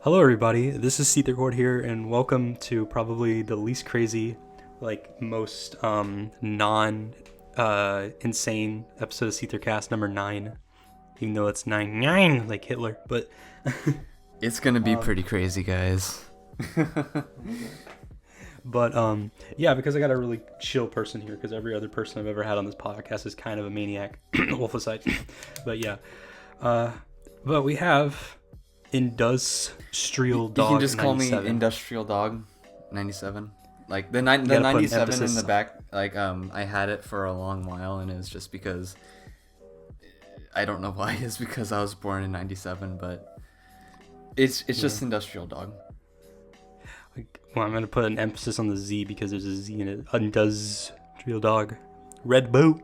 Hello, everybody. This is SeetherCast here, and welcome to probably the least crazy, most non insane episode of SeetherCast number 9. Even though it's 9 like Hitler, but It's gonna be pretty crazy, guys. yeah, because I got a really chill person here. Because every other person I've ever had on this podcast is kind of a maniac, wolf aside. But yeah, but we have Induztrial Dog. You can just call me 97. Industrial Dog 97. Like the gotta put an 97 in emphasis the on- back. I had it for a long while, and it was just because I don't know why. It's because I was born in 97, but it's just Industrial Dog. Well, I'm gonna put an emphasis on the Z because there's a Z in it. Industrial Dog, Red Boot.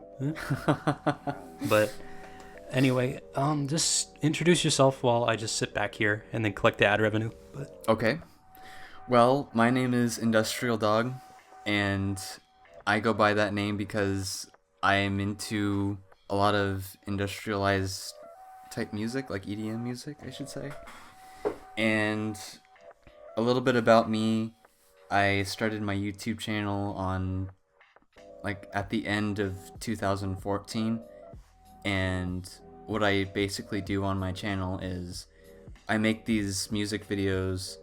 But anyway, just introduce yourself while I just sit back here and then collect the ad revenue. But Okay. Well, my name is Industrial Dog, and I go by that name because I am into a lot of industrialized type music, like EDM music, I should say. And a little bit about me, I started my YouTube channel on at the end of 2014, and what I basically do on my channel is I make these music videos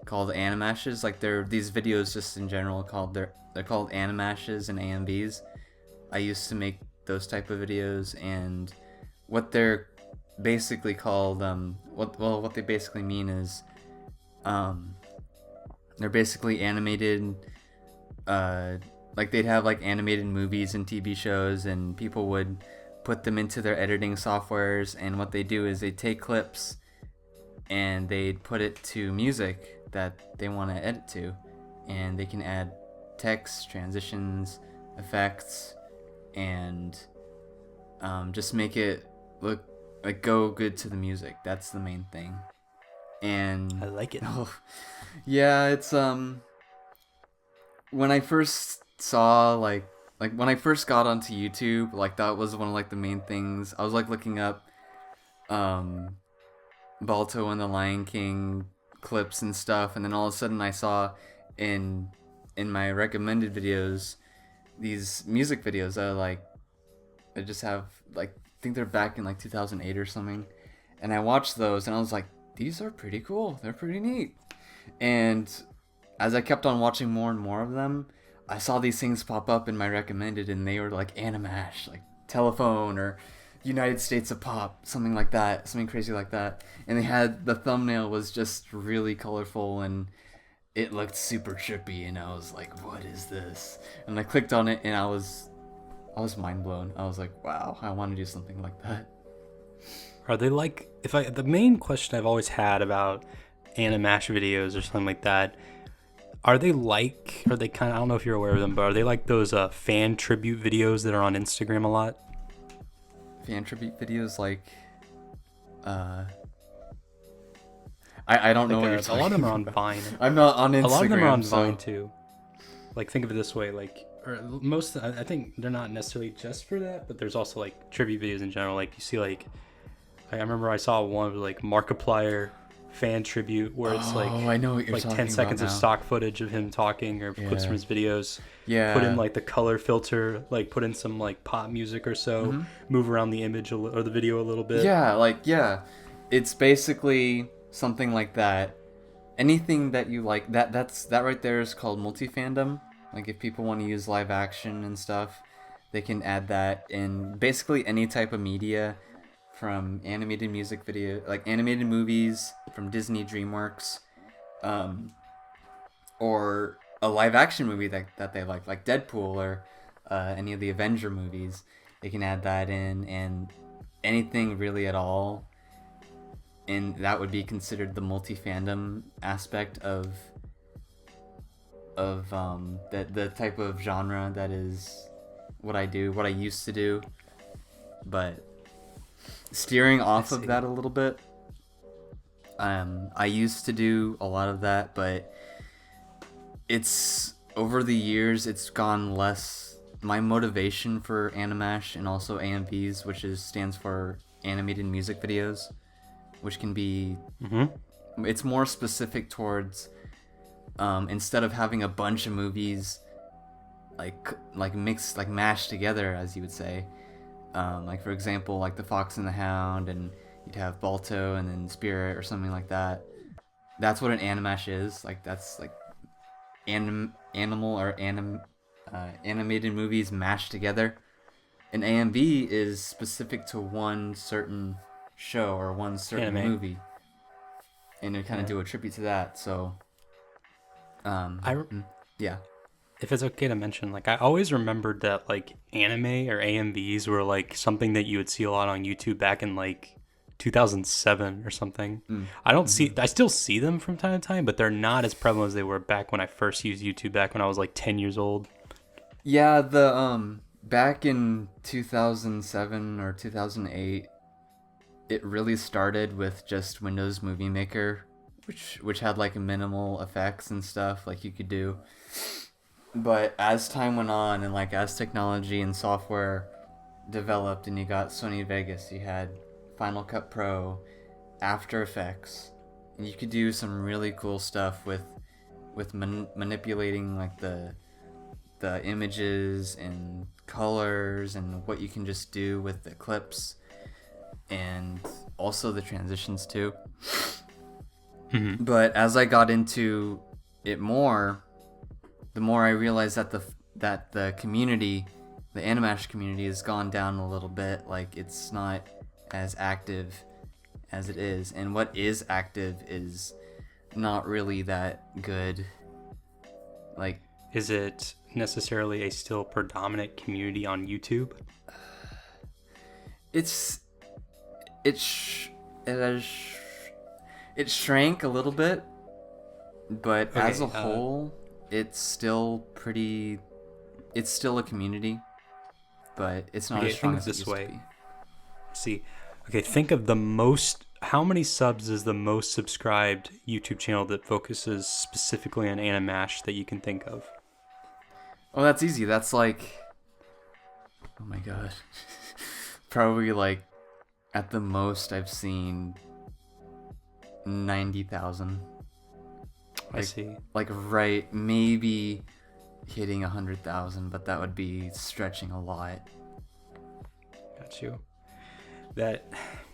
called Animashes. They're these videos just in general they're called Animashes and AMVs. I used to make those type of videos, and what they're basically called what they basically mean is they're basically animated they'd have animated movies and TV shows, and people would put them into their editing softwares, and what they do is they take clips and they'd put it to music that they want to edit to, and they can add text, transitions, effects, and just make it look go good to the music. That's the main thing. And I like it. yeah, it's when I first saw when I first got onto YouTube, that was one of the main things. I was looking up Balto and the Lion King clips and stuff, and then all of a sudden I saw in my recommended videos these music videos that I just have I think they're back in 2008 or something, and I watched those and I was like, these are pretty cool, they're pretty neat. And as I kept on watching more and more of them, I saw these things pop up in my recommended, and they were Animash, Telephone, or United States of Pop, something like that, something crazy like that. And they had the thumbnail was just really colorful, and it looked super trippy, and I was like, what is this? And I clicked on it, and I was mind blown. I was like, wow, I want to do something like that. Are they the main question I've always had about Animash videos or something like that, are they kind of, I don't know if you're aware of them, but are they those fan tribute videos that are on Instagram a lot? Fan tribute videos I don't know what you're talking about. A lot of them are on Vine. I'm not on Instagram. A lot of them are on so... Vine too. Think of it this way, or most, I think they're not necessarily just for that, but there's also tribute videos in general. You see I remember I saw one with Markiplier fan tribute where it's I know what you're talking 10 seconds about of now. stock footage of him talking, or clips from his videos. Yeah. Put in the color filter, put in some pop music or so, move around the image or the video a little bit. Yeah, it's basically something like that. Anything that you like, that right there is called multi-fandom. If people want to use live action and stuff, they can add that in basically any type of media, from animated music video, animated movies from Disney, DreamWorks, or a live action movie that they like Deadpool, or any of the Avenger movies. They can add that in, and anything really at all, and that would be considered the multi-fandom aspect of the type of genre that is what I do, what I used to do. But steering off of that a little bit, I used to do a lot of that, but it's over the years it's gone less. My motivation for Animash, and also AMVs, which stands for animated music videos, which can be it's more specific towards instead of having a bunch of movies like mixed, like mashed together, as you would say, like for example, like the Fox and the Hound, and you'd have Balto and then Spirit or something like that. That's what an Animash is. Like that's like animated movies mashed together. An AMV is specific to one certain show or one certain Anime. movie, and they kind of do a tribute to that. So, yeah. If it's okay to mention, like I always remembered that like anime or AMVs were like something that you would see a lot on YouTube back in like 2007 or something. I don't see, I still see them from time to time, but they're not as prevalent as they were back when I first used YouTube, back when I was like 10 years old. Yeah, the back in 2007 or 2008, it really started with just Windows Movie Maker, which had like minimal effects and stuff like you could do. But as time went on, and like as technology and software developed, and you got Sony Vegas, you had Final Cut Pro, After Effects, and you could do some really cool stuff with manipulating like the images and colors, and what you can just do with the clips, and also the transitions too. But as I got into it more, the more I realized that the community, the Animash community, has gone down a little bit. Like it's not as active as it is, and what is active is not really that good. Like, is it necessarily a still predominant community on YouTube? it shrank a little bit, but Okay, as a whole, it's still a community, but it's not as strong as it used to be. See, okay, think of how many subs is the most subscribed YouTube channel that focuses specifically on Animash that you can think of? Oh, that's easy. That's like, oh my god, probably like at the most I've seen 90,000. I see. Like right, maybe hitting 100,000, but that would be stretching a lot. Got you. That,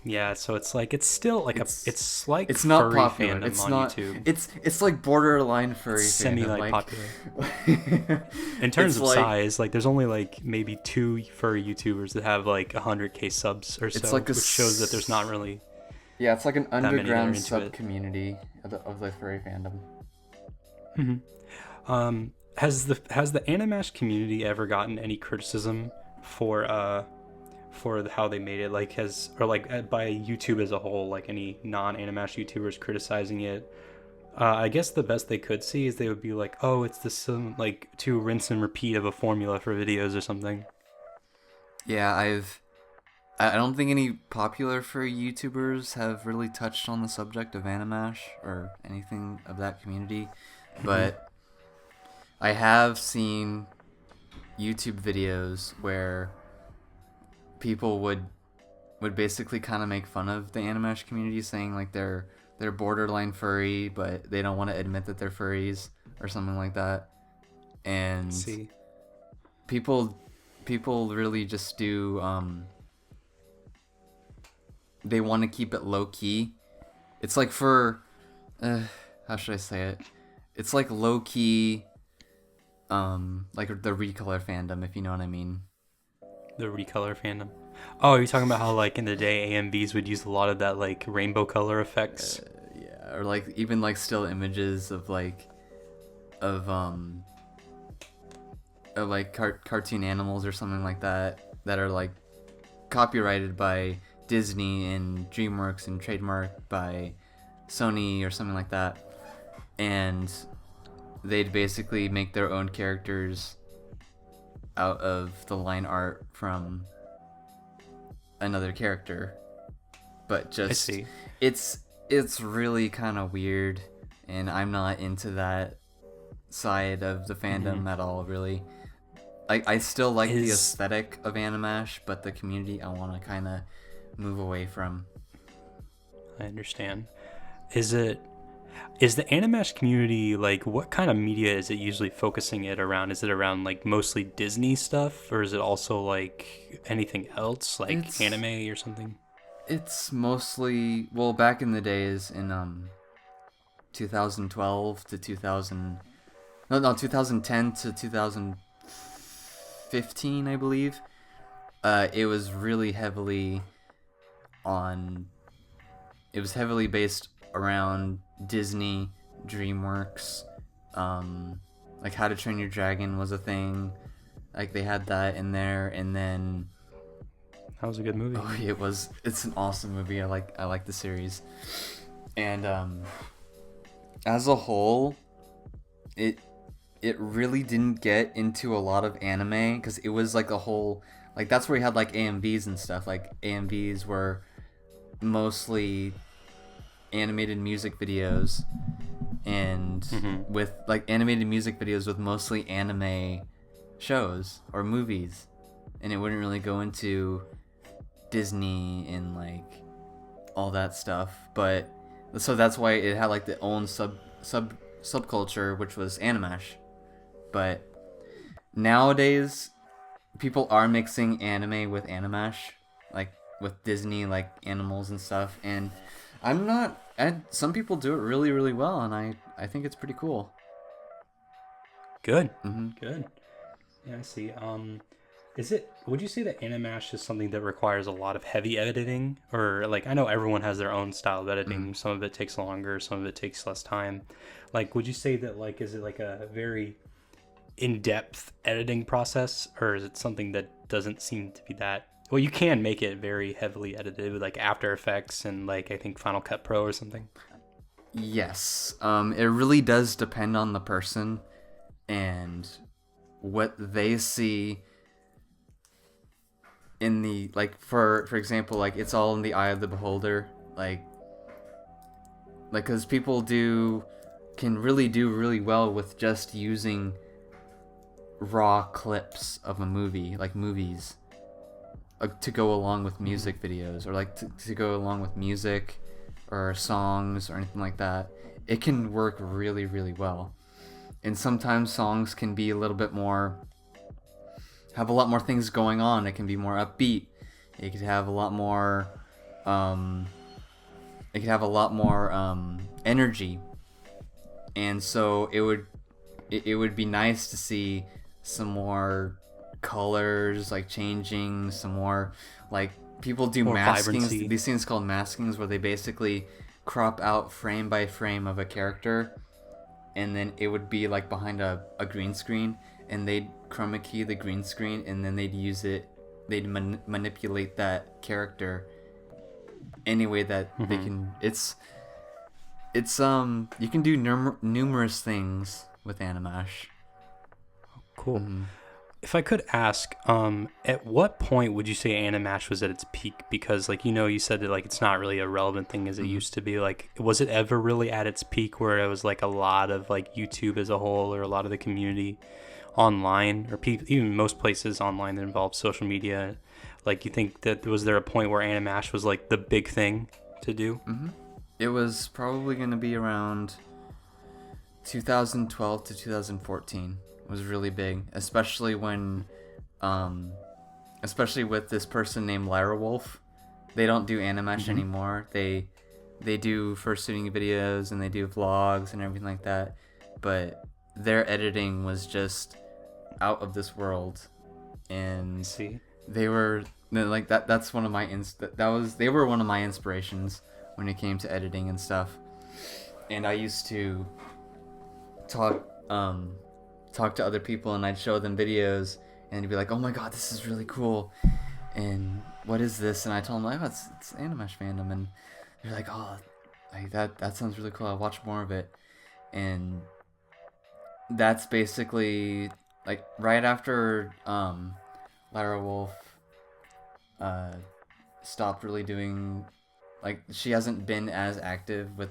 yeah. So it's like it's not furry popular. fandom It's on not. YouTube. It's like borderline furry Semi fandom. like popular. In terms of size, like there's only like maybe 2 furry YouTubers that have like 100K subs or so, like which shows that there's not really. Yeah, it's like an underground into sub community of the furry fandom. Has the Animash community ever gotten any criticism for how they made it, like by YouTube as a whole, like any non-Animash YouTubers criticizing it? I guess the best they could see is they would be like, oh, it's the like to rinse and repeat of a formula for videos or something. Yeah, I don't think any popular furry YouTubers have really touched on the subject of Animash or anything of that community, but I have seen YouTube videos where people would basically kind of make fun of the Animash community, saying like they're borderline furry, but they don't want to admit that they're furries or something like that. And people really just do they want to keep it low key. It's like for how should I say it? It's like low key like the Recolor Fandom, if you know what I mean. The Recolor Fandom. Oh, you're talking about how like in the day AMVs would use a lot of that like rainbow color effects. Yeah, or like even like still images of like cartoon animals or something like that are like copyrighted by Disney and DreamWorks and trademarked by Sony or something like that, and they'd basically make their own characters out of the line art from another character, but just I see. It's really kind of weird, and I'm not into that side of the fandom at all, really. I still like the aesthetic of Animash, but the community I want to kind of move away from. I understand. Is it Is the Animash community, like, what kind of media is it usually focusing it around? Is it around, like, mostly Disney stuff, or is it also, like, anything else, like It's anime or something? it's mostly, well, back in the days in 2012 to 2000, no 2010 to 2015, I believe. It was really heavily on. It was heavily based around Disney, DreamWorks, like How to Train Your Dragon was a thing. Like they had that in there, and then That was a good movie. oh, it's an awesome movie. I like the series, and as a whole, it it really didn't get into a lot of anime because it was like a whole, like that's where you had like AMVs and stuff. Like AMVs were mostly animated music videos, and with like animated music videos with mostly anime shows or movies, and it wouldn't really go into Disney and like all that stuff. But so that's why it had like the own subculture, which was Animash. But nowadays, people are mixing anime with Animash, like with Disney, like animals and stuff. And I'm not. And some people do it really, really well, and I think it's pretty cool. Good. Mm-hmm. Good. Yeah, I see. Is it? Would you say that Animash is something that requires a lot of heavy editing, or like I know everyone has their own style of editing. Some of it takes longer, some of it takes less time. Like, would you say that like is it like a very in-depth editing process, or is it something that doesn't seem to be that? Well, you can make it very heavily edited with like After Effects and like I think Final Cut Pro or something. Yes. It really does depend on the person and what they see in the, like, for example, like it's all in the eye of the beholder. Like because people can really do really well with just using raw clips of a movie, like movies, to go along with music videos, or like to go along with music or songs or anything like that. It can work really, really well. And sometimes songs can be a little bit more, have a lot more things going on. It can be more upbeat. It could have a lot more energy. And so it would be nice to see some more colors, like changing, some more, like people do More maskings, vibrancy. these things called maskings, where they basically crop out frame by frame of a character, and then it would be like behind a green screen, and they'd chroma key the green screen, and then they'd manipulate that character any way that they can. It's you can do numerous things with Animash. Cool. If I could ask, at what point would you say Animash was at its peak? Because, like, you said that, like, it's not really a relevant thing as it used to be. Like, was it ever really at its peak where it was, like, a lot of, like, YouTube as a whole, or a lot of the community online, or even most places online that involve social media? Like, you think that, was there a point where Animash was, like, the big thing to do? It was probably going to be around 2012 to 2014. Was really big, especially when especially with this person named Lyra Wolf. They don't do Animash anymore. They do fursuiting videos, and they do vlogs and everything like that, but their editing was just out of this world. And See? they were like that's one of my they were one of my inspirations when it came to editing and stuff. And I used to talk to other people, and I'd show them videos, and they'd be like, "Oh my god, this is really cool," and "What is this?" And I told them, like, "Oh, it's Animash Fandom," and they're like, "Oh, like that sounds really cool. I'll watch more of it." And that's basically like right after Lara Wolf stopped really doing, like, she hasn't been as active with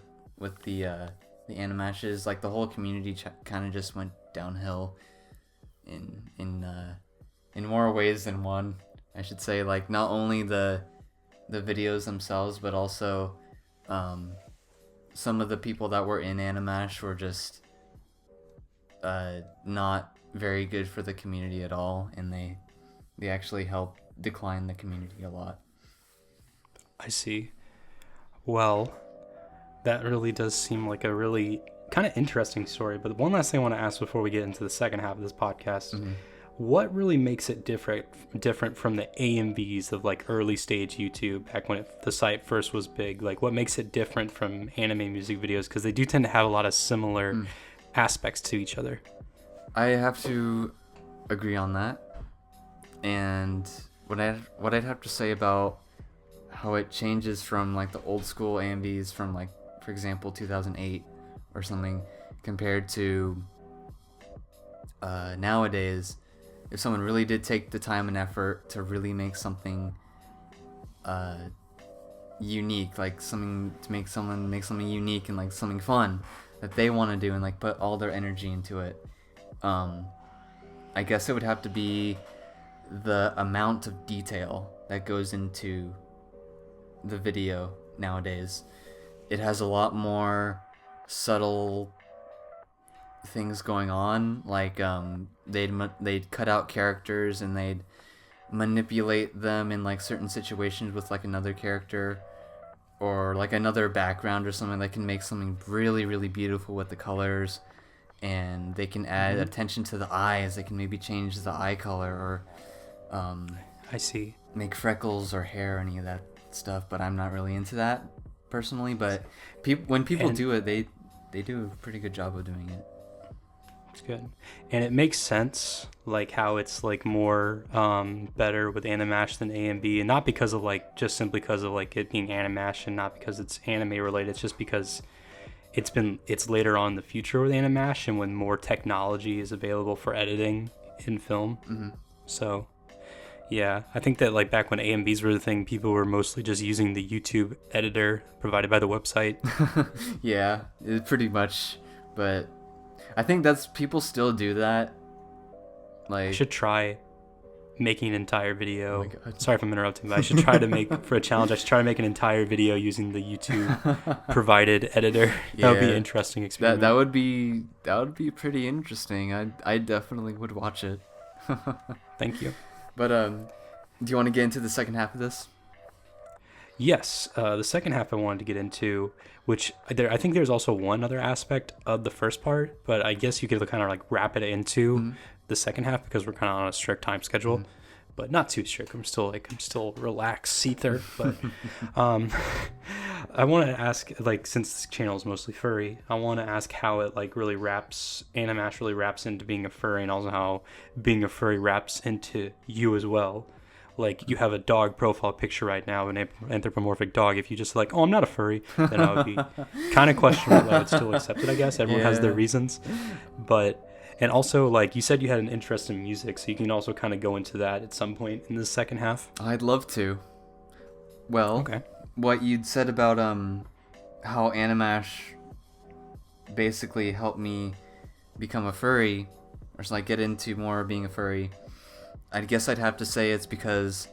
the Animashes. Like the whole community kind of just went downhill in more ways than one, I should say. Like not only the videos themselves, but also some of the people that were in Animash were just not very good for the community at all, and they actually helped decline the community a lot. I see. Well, that really does seem like a really kind of interesting story. But one last thing I want to ask before we get into the second half of this podcast. Mm-hmm. What really makes it different from the AMVs of like early stage YouTube back when the site first was big? Like, what makes it different from anime music videos? Because they do tend to have a lot of similar aspects to each other. I have to agree on that. And what I'd have to say about how it changes from like the old school AMVs from like, for example, 2008 or something, compared to nowadays. If someone really did take the time and effort to really make something unique, like something to make something unique and like something fun that they want to do and like put all their energy into it, I guess it would have to be the amount of detail that goes into the video nowadays. It has a lot more subtle things going on, like they'd cut out characters and they'd manipulate them in like certain situations with like another character or like another background or something that can make something really, really beautiful with the colors, and they can add attention to the eyes. They can maybe change the eye color or I see. make freckles or hair or any of that stuff, but I'm not really into that personally. But when people do it, they do a pretty good job of doing it. It's good. And it makes sense, like how it's like more better with Animash than AMB, and not because of like just simply because of like it being Animash and not because it's anime related. It's just because it's later on in the future with Animash and when more technology is available for editing in film. Mm-hmm. So yeah, I think that like back when AMVs were the thing, people were mostly just using the YouTube editor provided by the website. Yeah, it pretty much. But I think people still do that. Like, I should try making an entire video. Oh my God. Sorry if I'm interrupting, but I should try to make for a challenge. I should try to make an entire video using the YouTube provided editor. That would be an interesting experience. That would be pretty interesting. I definitely would watch it. Thank you. But do you want to get into the second half of this? Yes, the second half I wanted to get into, which I think there's also one other aspect of the first part, but I guess you could kind of like wrap it into the second half because we're kind of on a strict time schedule, but not too strict. I'm still relaxed, Seether. But I want to ask, like, since this channel is mostly furry, I want to ask how it like really Animash really wraps into being a furry, and also how being a furry wraps into you as well. Like, you have a dog profile picture right now, an anthropomorphic dog. If you just like, oh, I'm not a furry, then I would be kind of questionable. I would still accept it, I guess. Everyone has their reasons. And also, like, you said you had an interest in music, so you can also kind of go into that at some point in the second half. I'd love to. Well, okay. What you'd said about how Animash basically helped me become a furry, or like get into more being a furry, I guess I'd have to say it's because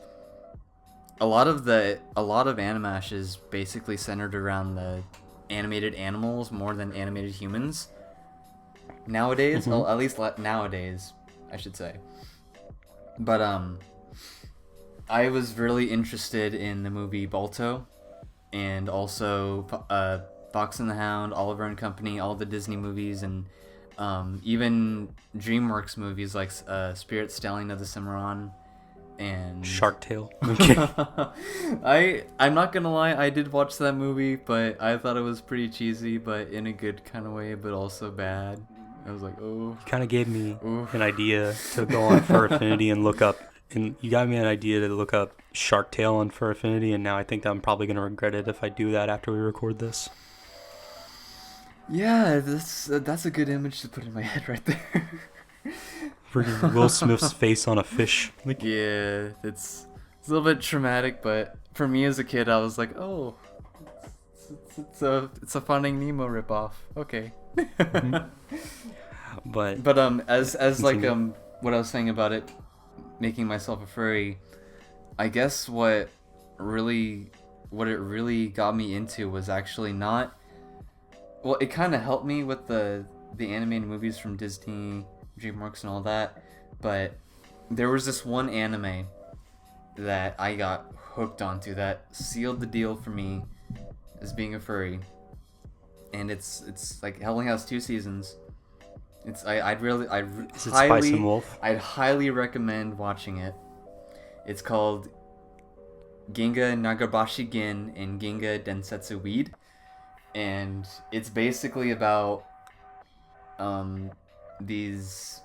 a lot of Animash is basically centered around the animated animals more than animated humans. Nowadays, well, at least nowadays, I should say. But I was really interested in the movie Balto, and also Fox and the Hound, Oliver and Company, all the Disney movies, and even DreamWorks movies like Spirit Stallion of the Cimarron and Shark Tale. I'm not gonna lie, I did watch that movie, but I thought it was pretty cheesy, but in a good kind of way, but also bad. I was like, oh. You kind of gave me an idea to go on Fur Affinity and look up, and you got me an idea to look up Shark Tale on Fur Affinity, and now I think that I'm probably gonna regret it if I do that after we record this. Yeah, that's a good image to put in my head right there. Freaking Will Smith's face on a fish. Like, yeah, it's a little bit traumatic, but for me as a kid, I was like, oh, it's a Finding Nemo ripoff. Okay. But as like what I was saying about it making myself a furry, I guess what it really got me into was actually not well, it kind of helped me with the animated movies from Disney, DreamWorks, and all that. But there was this one anime that I got hooked onto that sealed the deal for me as being a furry, and it's like it only has 2 seasons. It's I'd Spice and Wolf? I'd highly recommend watching it. It's called Ginga Nagabashi Gin and Ginga Densetsu Weed, and it's basically about these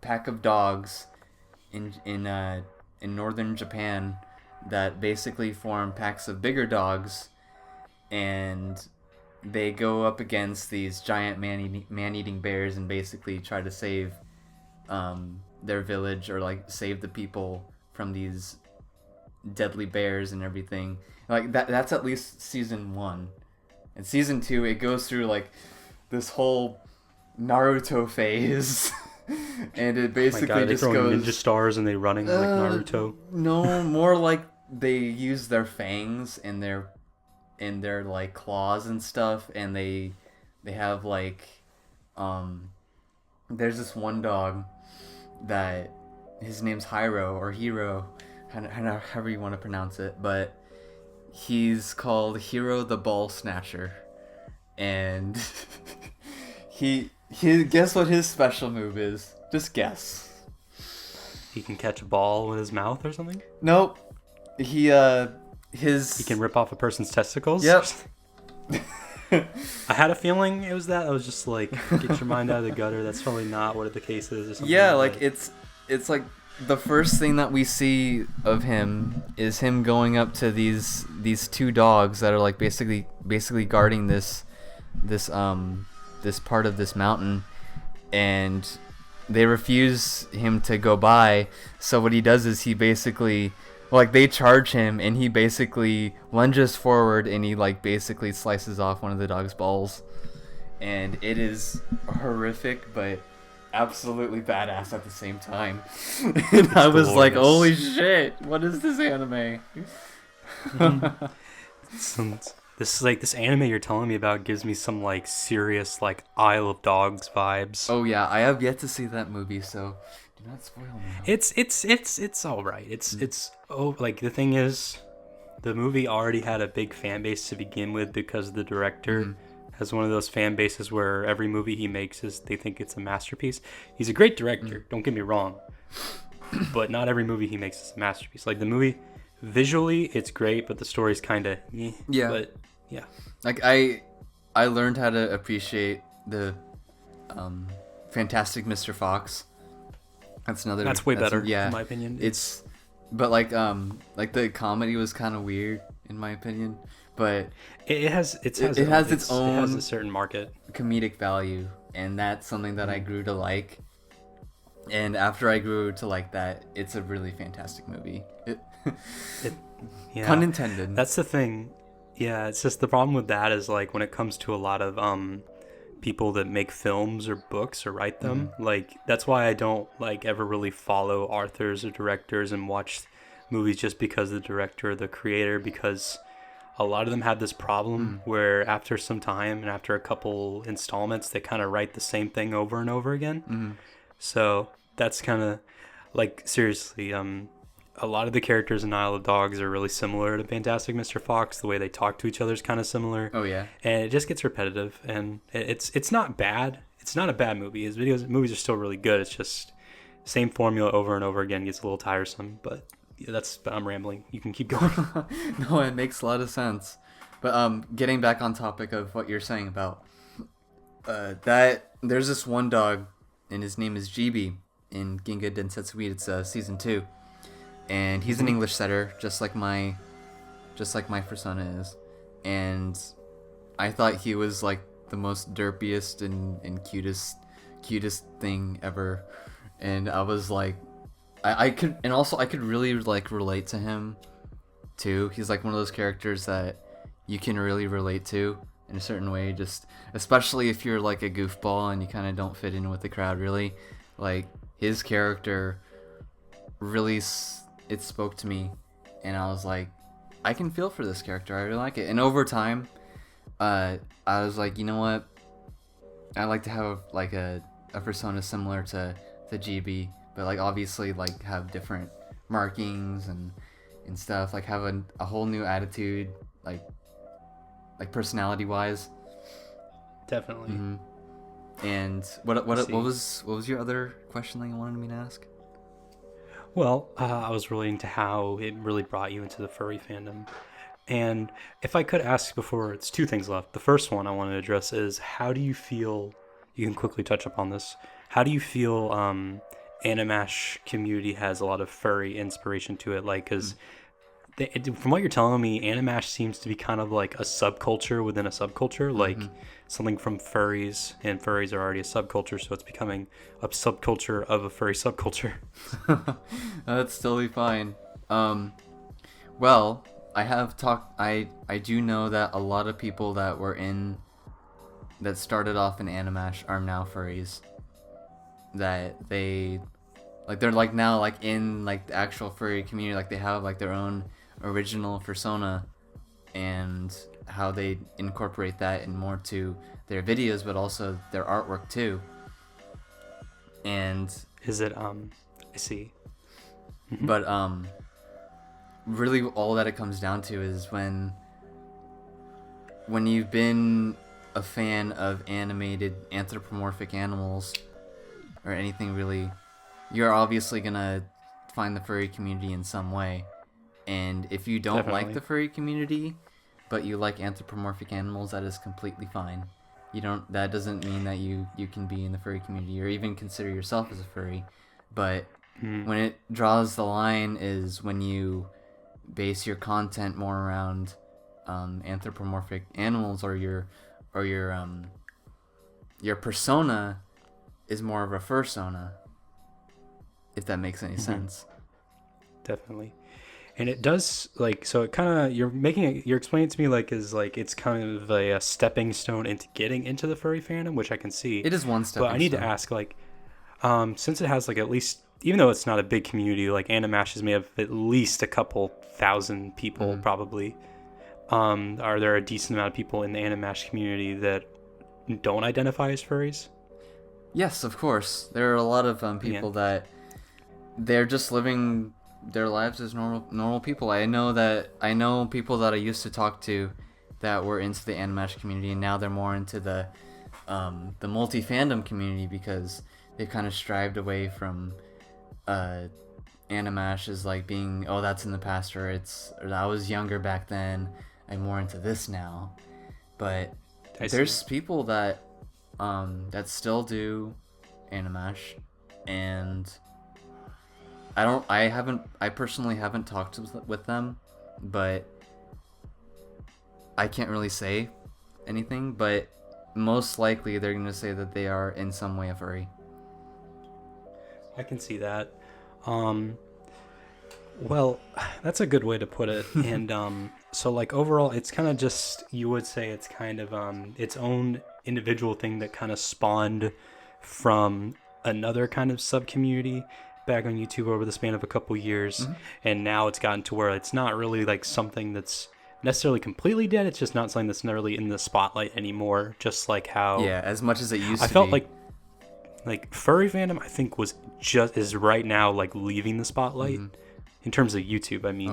pack of dogs in northern Japan that basically form packs of bigger dogs, and they go up against these giant man-eating bears and basically try to save their village, or like save the people from these deadly bears and everything. Like that's at least season 1. And season 2, it goes through like this whole Naruto phase. And it basically just goes ninja stars and they running like Naruto. No, more like they use their fangs and their like claws and stuff, and they have like there's this one dog that his name's Hiro, however you want to pronounce it, but he's called Hiro the Ball Snatcher, and he guess what his special move is? Just guess. He can catch a ball with his mouth or something? Nope. He can rip off a person's testicles? Yep. I had a feeling it was that. I was just like, get your mind out of the gutter. That's probably not what the case is or something. Yeah, like it's like the first thing that we see of him is him going up to these 2 dogs that are like basically guarding this part of this mountain, and they refuse him to go by. So what he does is he basically, like, they charge him, and he basically lunges forward, and he like basically slices off one of the dog's balls, and it is horrific but absolutely badass at the same time. And I was like, holy shit, what is this anime? This anime you're telling me about gives me some like serious like Isle of Dogs vibes. Oh yeah, I have yet to see that movie, so do not spoil now. It's all right. It's like the thing is, the movie already had a big fan base to begin with because the director has one of those fan bases where every movie he makes is they think it's a masterpiece. He's a great director, don't get me wrong, but not every movie he makes is a masterpiece. Like the movie, visually it's great, but the story's kind of yeah. But yeah, like I learned how to appreciate the Fantastic Mr. Fox. That's way better, in my opinion. But like the comedy was kind of weird in my opinion, but it has its own, it has a certain market comedic value, and that's something that I grew to like. And after I grew to like that, it's a really fantastic movie. Yeah. Pun intended. That's the thing. Yeah, it's just the problem with that is like when it comes to a lot of people that make films or books or write them, like that's why I don't like ever really follow authors or directors and watch movies just because the director or the creator, because a lot of them have this problem where after some time and after a couple installments they kind of write the same thing over and over again. So that's kind of like, seriously, a lot of the characters in Isle of Dogs are really similar to Fantastic Mr. Fox. The way they talk to each other is kind of similar. Oh yeah. And it just gets repetitive, and it's not bad. It's not a bad movie. His movies are still really good. It's just same formula over and over again gets a little tiresome. But yeah, I'm rambling. You can keep going. No, it makes a lot of sense. But getting back on topic of what you're saying about that, there's this one dog, and his name is GB in Ginga Densetsu. It's season 2. And he's an English setter, just like my persona is. And I thought he was like the most derpiest and cutest thing ever. And I was like, I could really like relate to him too. He's like one of those characters that you can really relate to in a certain way, just especially if you're like a goofball and you kind of don't fit in with the crowd really. Like his character really it spoke to me, and I was like, I can feel for this character. I really like it. And over time, I was like, you know what? I like to have like a persona similar to GB, but like obviously like have different markings and stuff. Like have a whole new attitude, like personality wise. Definitely. Mm-hmm. And what was your other question that you wanted me to ask? Well, I was relating to how it really brought you into the furry fandom. And if I could ask before, it's two things left. The first one I want to address is how do you feel, you can quickly touch upon this, how do you feel Animash community has a lot of furry inspiration to it? Like, because from what you're telling me, Animash seems to be kind of like a subculture within a subculture, like something from furries, and furries are already a subculture, so it's becoming a subculture of a furry subculture. That's totally fine. Well, I do know that a lot of people that started off in Animash are now furries. That they're like now like in like the actual furry community, like they have like their own original persona and how they incorporate that in more to their videos, but also their artwork too. And is it I see. But really all that it comes down to is when you've been a fan of animated anthropomorphic animals or anything really, you're obviously gonna find the furry community in some way. And if you don't like the furry community, but you like anthropomorphic animals, that is completely fine. That doesn't mean that you can be in the furry community or even consider yourself as a furry. But when it draws the line is when you base your content more around anthropomorphic animals, or your persona is more of a fursona, if that makes any sense. Definitely. And it does, like, so it kind of, you're explaining it to me like is like it's kind of a stepping stone into getting into the furry fandom, which I can see. It is one stepping stone. But I need to ask, like, since it has like at least, even though it's not a big community, like Animash is made of at least a couple thousand people probably. Are there a decent amount of people in the Animash community that don't identify as furries? Yes, of course. There are a lot of people that they're just living their lives as normal people. I know people that I used to talk to that were into the Animash community, and now they're more into the multi-fandom community because they kind of strived away from Animash as like being, oh, that's in the past, or I was younger back then, I'm more into this now. But there's people that still do Animash, and I personally haven't talked with them, but I can't really say anything, but most likely they're going to say that they are in some way a furry. I can see that. Well, that's a good way to put it. And so like overall, it's kind of just, you would say it's kind of its own individual thing that kind of spawned from another kind of sub-community back on YouTube over the span of a couple years. And now it's gotten to where it's not really like something that's necessarily completely dead. It's just not something that's not really in the spotlight anymore. Just like how, as much as it used to be. I felt like furry fandom, I think is right now like leaving the spotlight in terms of YouTube. I mean,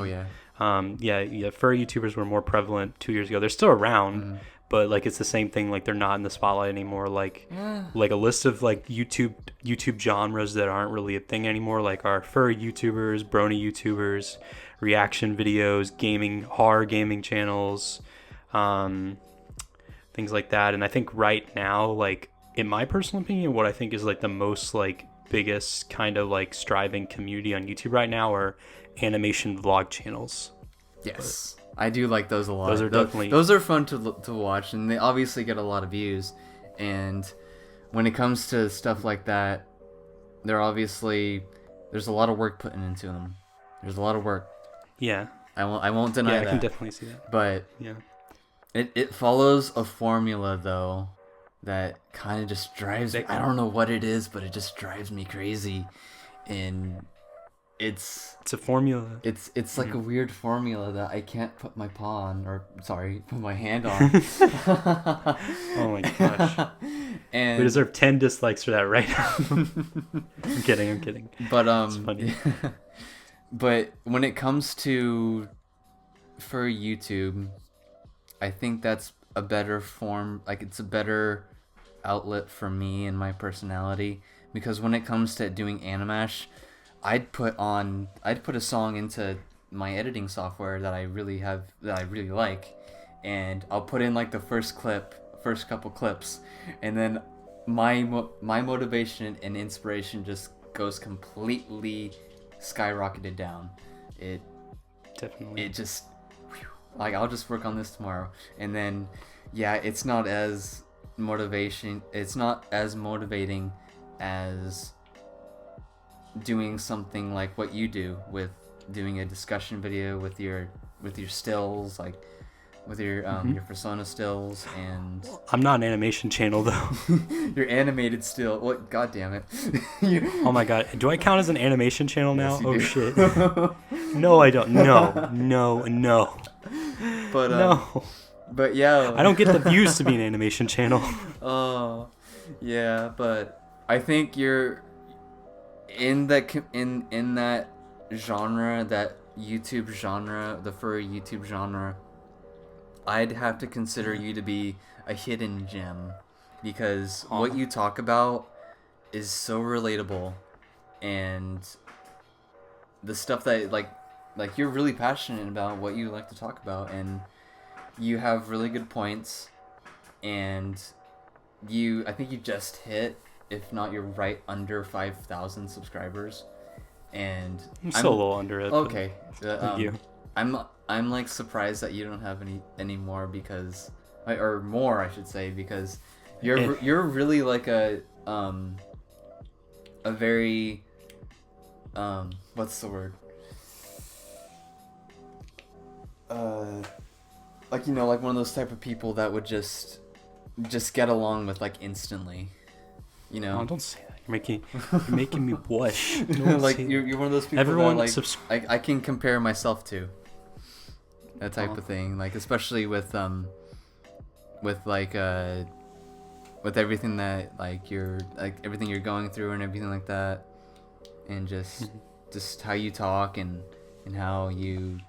furry YouTubers were more prevalent 2 years ago. They're still around, but like it's the same thing. Like they're not in the spotlight anymore. Like a list of like YouTube genres that aren't really a thing anymore. Like are furry YouTubers, brony YouTubers, reaction videos, horror gaming channels, things like that. And I think right now, like in my personal opinion, what I think is like the most like biggest kind of like striving community on YouTube right now are animation vlog channels. Yes. I do like those a lot. Those are definitely... Those are fun to watch, and they obviously get a lot of views. And when it comes to stuff like that, there's a lot of work put into them. There's a lot of work. Yeah. I won't deny that. Yeah, I can definitely see that. But yeah, it follows a formula though that kind of just drives me. I don't know what it is, but it just drives me crazy. And it's a formula. It's like a weird formula that I can't put my hand on. Oh my gosh. And we deserve 10 dislikes for that right now. I'm kidding. But It's funny. but when it comes to for YouTube, I think that's a better form. Like it's a better outlet for me and my personality, because when it comes to doing Animash, I'd put a song into my editing software that I really like, and I'll put in like the first couple clips, and then my motivation and inspiration just goes completely skyrocketed down. Definitely. It just like I'll just work on this tomorrow, and then yeah, it's not as motivating as doing something like what you do with doing a discussion video with your stills, like with your your persona stills, and I'm not an animation channel though. your animated still. What? God damn it! Oh my god, do I count as an animation channel now? Yes, you Oh do. shit. No, I don't. No. But No. But yeah, I don't get the views to be an animation channel. Oh, yeah, but I think you're in that genre, that YouTube genre, the furry YouTube genre. I'd have to consider you to be a hidden gem, because what you talk about is so relatable, and the stuff that like you're really passionate about what you like to talk about, and you have really good points, and I think you just hit, if not you're right under 5,000 subscribers, and I'm still a little under it. Okay, Thank you. I'm like surprised that you don't have any more, because or more I should say, because you're really like a very what's the word, like, you know, like one of those type of people that would just get along with like instantly, you know. Oh, don't say that. You're making me blush. Like you're one of those people Everyone that like I can compare myself to that type of thing, like especially with like with everything that like everything you're going through and everything like that, and just how you talk and how you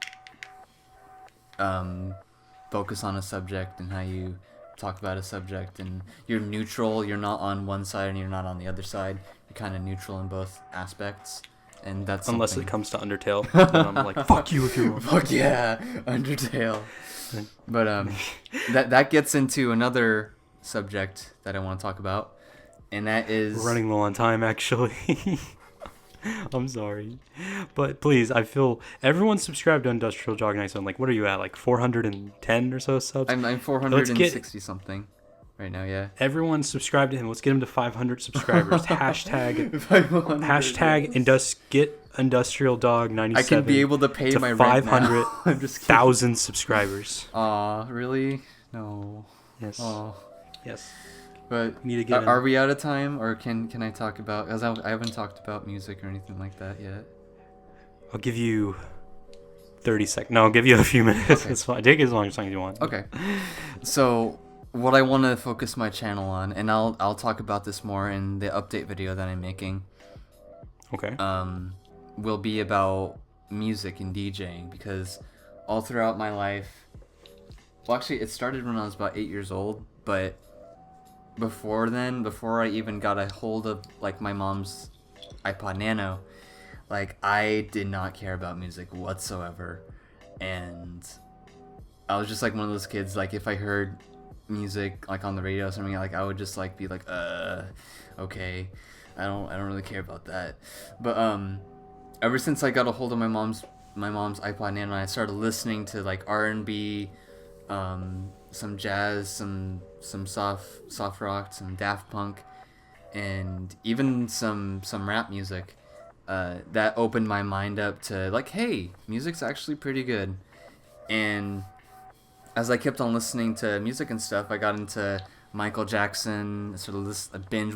focus on a subject, and how you talk about a subject, and you're neutral. You're not on one side and you're not on the other side. You're kind of neutral in both aspects, and that's unless something... it comes to Undertale, then I'm like, fuck you if you're wrong. Fuck yeah, Undertale. But that gets into another subject that I want to talk about, and that is... We're running low on time, actually. I'm sorry, but please, I feel everyone subscribed to Induztrial Dog Nice. I'm like, what are you at? Like 410 or so subs? I'm 460 something right now. Yeah. Everyone subscribe to him. Let's get him to 500 subscribers. Hashtag get Induztrial Dog 97. I can be able to pay to my rent now. 500,000 subsubscribers. Aw, really? No. Yes. Oh. Yes. But need to get are we out of time, or can I talk about? Because I haven't talked about music or anything like that yet. I'll give you 30 seconds. No, I'll give you a few minutes. Okay. It's fine. Take as long as you want. Okay. So what I want to focus my channel on, and I'll talk about this more in the update video that I'm making. Okay. Will be about music and DJing, because all throughout my life, well, actually, it started when I was about 8 years old, but before then, before I even got a hold of like my mom's iPod Nano, like I did not care about music whatsoever, and I was just like one of those kids, like if I heard music like on the radio or something, like I would just like be like okay, I don't really care about that. But ever since I got a hold of my mom's iPod Nano, I started listening to like R&B, some jazz, some soft rock, some Daft Punk, and even some rap music. That opened my mind up to like, hey, music's actually pretty good. And as I kept on listening to music and stuff, I got into Michael Jackson, sort of binge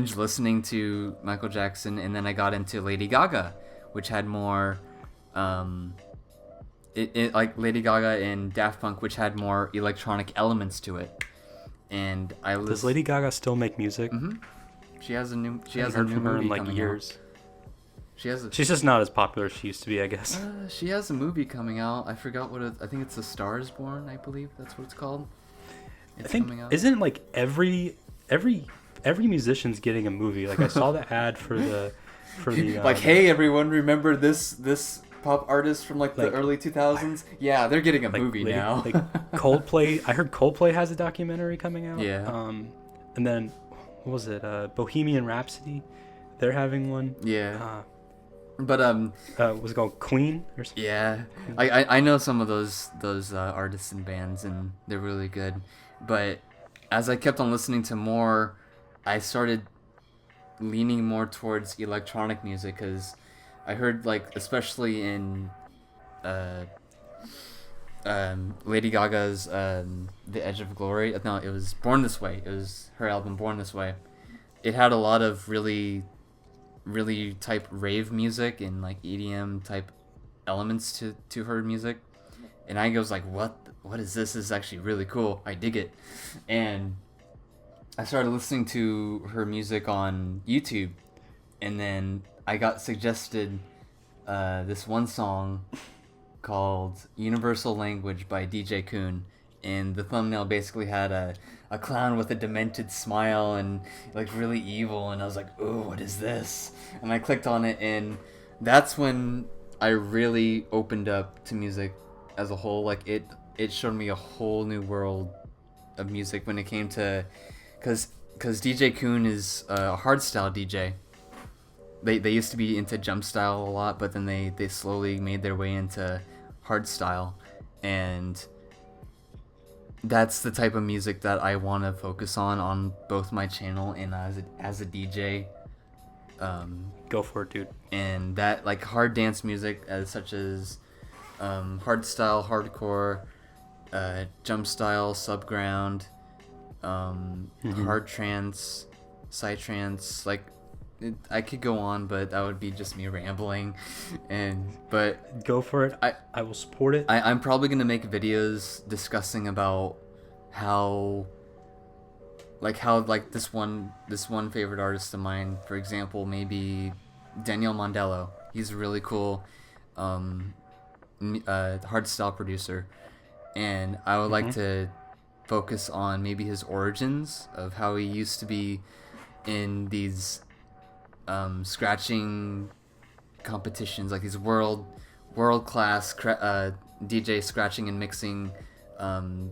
listening to Michael Jackson, and then I got into Lady Gaga, which had more like Lady Gaga and Daft Punk, which had more electronic elements to it. and I was. Does Lady Gaga still make music? Mm-hmm. She has a new. She I has a haven't new heard from her movie in like coming years. out. She has. She's just not as popular as she used to be, I guess. She has a movie coming out. I forgot what it. I think it's A Star Is Born. I believe that's what it's called. I think isn't like every musician's getting a movie. Like I saw the ad for the like, hey everyone, remember this pop artist from like the early 2000s? Yeah, they're getting a movie now. Like Coldplay. I heard Coldplay has a documentary coming out. Yeah. And then what was it? Bohemian Rhapsody. They're having one. Yeah. But was it called Queen or something? Yeah, I know some of those artists and bands, and they're really good. But as I kept on listening to more, I started leaning more towards electronic music, because I heard, like, especially in Lady Gaga's The Edge of Glory. No, it was Born This Way. It was her album Born This Way. It had a lot of really type rave music and like EDM type elements to her music, and I was like, what is this? This is actually really cool. I dig it. And I started listening to her music on YouTube, and then I got suggested this one song called Universal Language by DJ Koon, and the thumbnail basically had a clown with a demented smile and like really evil, and I was like, ooh, what is this? And I clicked on it, and that's when I really opened up to music as a whole. Like it showed me a whole new world of music when it came to, because DJ Koon is a hardstyle DJ. They used to be into jump style a lot, but then they slowly made their way into hardstyle, and that's the type of music that I want to focus on both my channel and as a DJ. Go for it, dude. And that, like, hard dance music, such as hardstyle, hardcore, jump style, subground, hard trance, psytrance. Like, I could go on, but that would be just me rambling. But go for it. I will support it. I'm probably gonna make videos discussing about how this one favorite artist of mine, for example, maybe Daniel Mondello. He's a really cool hardstyle producer, and I would like to focus on maybe his origins of how he used to be in these scratching competitions, like these world class DJ scratching and mixing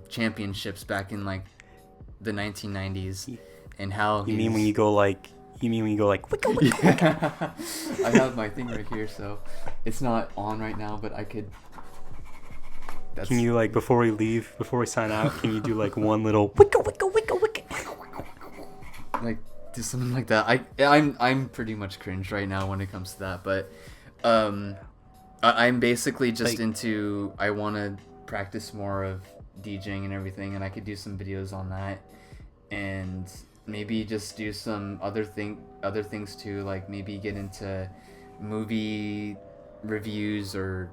championships back in like the 1990s, and how you mean when you go like wicka, wicka, wicka. I have my thing right here, so it's not on right now, but I could. Can you, like, before we sign out, can you do like one little wicka, wicka, wicka, wicka? Like, do something like that. I'm pretty much cringe right now when it comes to that, but I'm basically just into, I want to practice more of DJing and everything, and I could do some videos on that, and maybe just do some other things too, like maybe get into movie reviews, or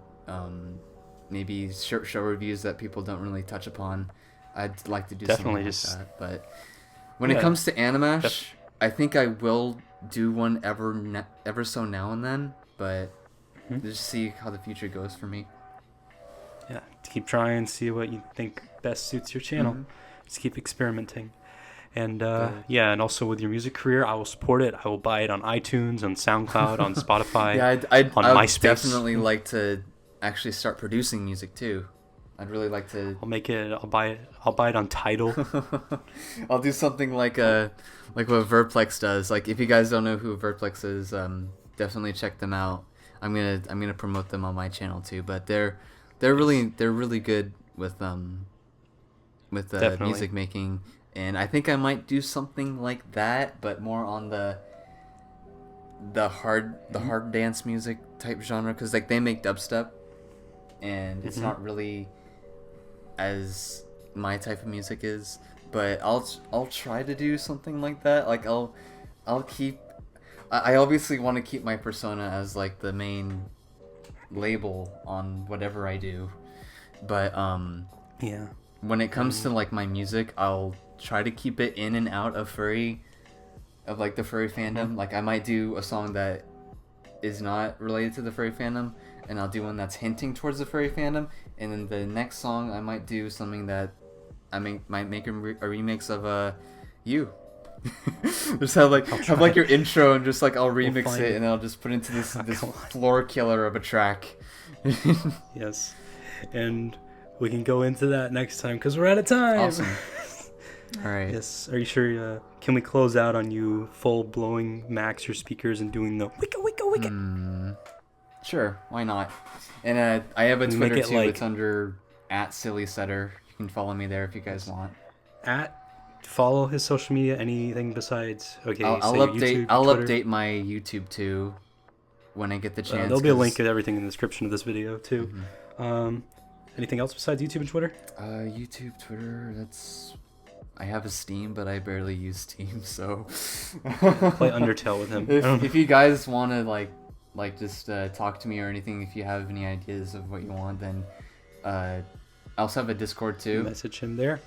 maybe show reviews that people don't really touch upon. I'd like to do something like that. But when it comes to Animash, I think I will do one ever so now and then, but just see how the future goes for me. Yeah, to keep trying, see what you think best suits your channel. Just keep experimenting. And and also with your music career, I will support it. I will buy it on iTunes, on SoundCloud, on Spotify, I'd MySpace. Definitely like to actually start producing music too. I'd really like to. I'll buy it on Tidal. I'll do something like what Verplex does. Like, if you guys don't know who Verplex is, definitely check them out. I'm gonna promote them on my channel too. But they're really good with music making, and I think I might do something like that, but more on the hard dance music type genre, because like they make dubstep, and it's not really as my type of music is, but I'll try to do something like that. Like I obviously want to keep my persona as like the main label on whatever I do, but when it comes to like my music, I'll try to keep it in and out of the furry fandom. Like I might do a song that is not related to the furry fandom, and I'll do one that's hinting towards the furry fandom, and then the next song I might do something that might make a remix of you. Just have like your intro, and just like I'll remix it, and I'll just put into this floor killer of a track. Yes, and we can go into that next time because we're out of time. Awesome. All right. Yes. Are you sure? Can we close out on you full blowing max your speakers and doing the wicka wicka wicka? Sure. Why not? And I have a Twitter too. Like, it's under @SillySetter. You can follow me there if you guys want. Follow his social media. Anything besides? Okay. I'll update. YouTube, I'll Twitter. update my YouTube too when I get the chance. There'll be a link to everything in the description of this video too. Anything else besides YouTube and Twitter? YouTube, Twitter. I have a Steam, but I barely use Steam, so Play Undertale with him. If you guys want to just talk to me or anything, if you have any ideas of what you want, then I also have a Discord too. Message him there.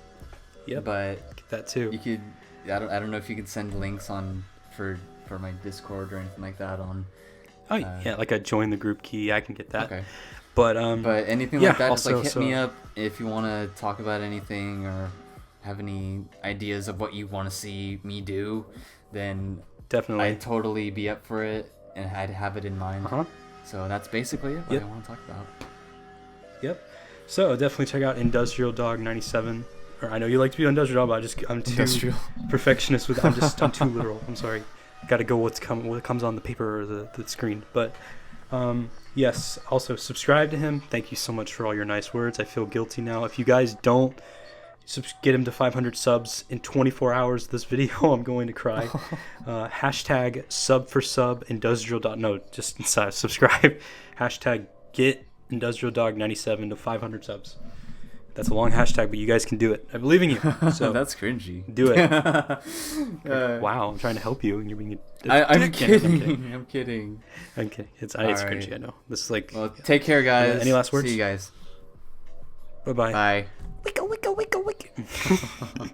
Yep. But get that too. You could. I don't know if you could send links for my Discord or anything like that on. Oh yeah, like a join the group key. I can get that. Okay. But anything like that, also, just hit me up if you want to talk about anything or have any ideas of what you want to see me do, then definitely I'd totally be up for it, and I'd have it in mind. So that's basically it. What I want to talk about. Yep. So definitely check out InduztrialDog 97. Or I know you like to be Induztrial, but I'm too perfectionist with. I'm too literal. I'm sorry. Got to go what comes on the paper or the screen. But yes. Also subscribe to him. Thank you so much for all your nice words. I feel guilty now. If you guys don't get him to 500 subs in 24 hours of this video, I'm going to cry. Hashtag sub for sub Induztrial. No, just subscribe. Hashtag get InduztrialDog 97 to 500 subs. That's a long hashtag, but you guys can do it. I believe in you. So that's cringy. Do it. Wow, I'm trying to help you, and you're being I'm kidding. I'm kidding. Okay, it's cringy. I know. This is like. Well, take care, guys. Any last words? See you guys. Bye-bye. Bye. Wicka, wicka, wicka, wicka.